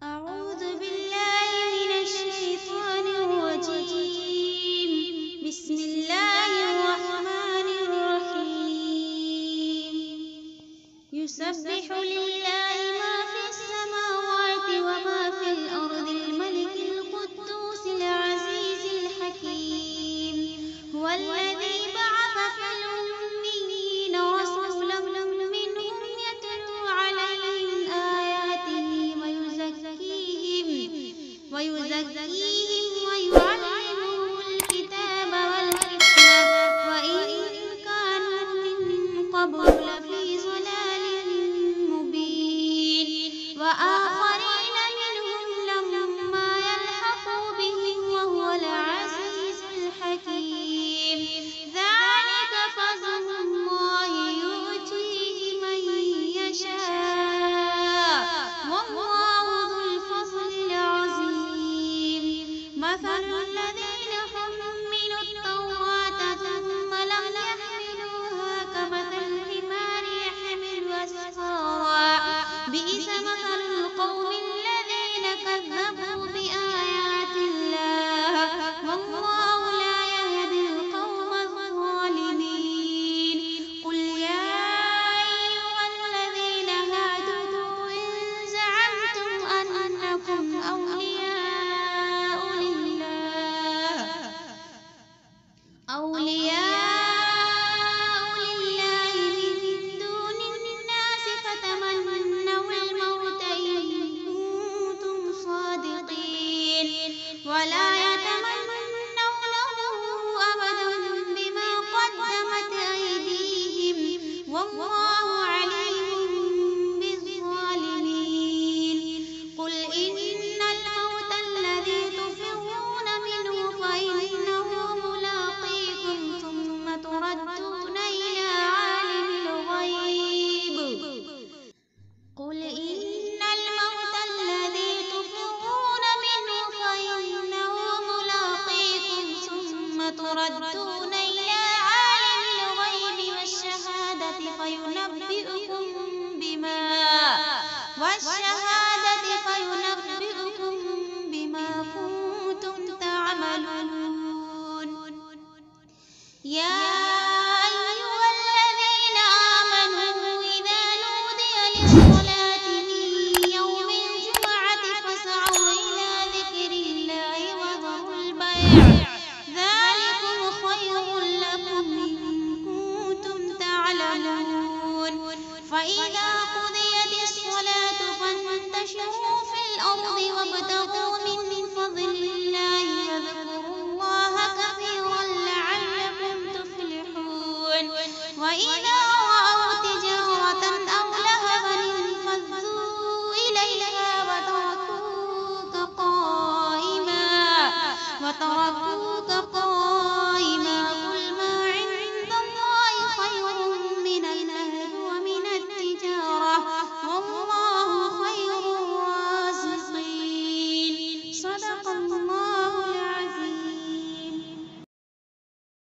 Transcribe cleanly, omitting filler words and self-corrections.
أعوذ بالله من الشيطان الرجيم. بسم الله الرحمن الرحيم. يسبح لله ما في السماوات وما في الأرض الملك القدوس العزيز الحكيم. هو الذي بعث في الأميين رسولا منهم يتلو عليهم آياته ويزكيهم ويعلمهم الكتاب والحكمة وإن كانوا من قبل لفي ضلال مبين. وآخرين منهم لما يلحقوا بهم وهو العزيز الحكيم. ذلك فضل الله يؤتيه من يشاء والله ذو الفضل العظيم. مثل الذين حملوا التوراة ثم لم يحملوها كمثل الحمار يحمل أسفارا بئس مثل القوم الذين كذبوا بآيات الله والله لا يهدي القوم الظالمين. قل يا أيها الذين هادوا إن زعمتم أنكم أولياء لله من دون الناس فتمنوا الموت إن كنتم صادقين ولا يتمنونه أبدا بما قدمت أيديهم والله عليم بالظالمين. قل إن الموت الذي تفرون منه فإنه ملاقيكم ثم تردون إلى عالم الغيب قل إن الموت الذي تفرون منه فإنه ملاقيكم ثم تردون إلى عالم الغيب والشهادة فينبئكم بما كنتم تعملون. يا أيها الذين آمنوا إذا نودي للصلاة من يوم الجمعة فاسعوا إلى ذكر الله وذروا البيع ذلكم خير لكم إن كنتم تعلمون. فإذا قضيت الصلاة فانتشروا في الأرض وابتغوا من فضل الله واذكروا الله كثيرا لعلكم تفلحون. وإذا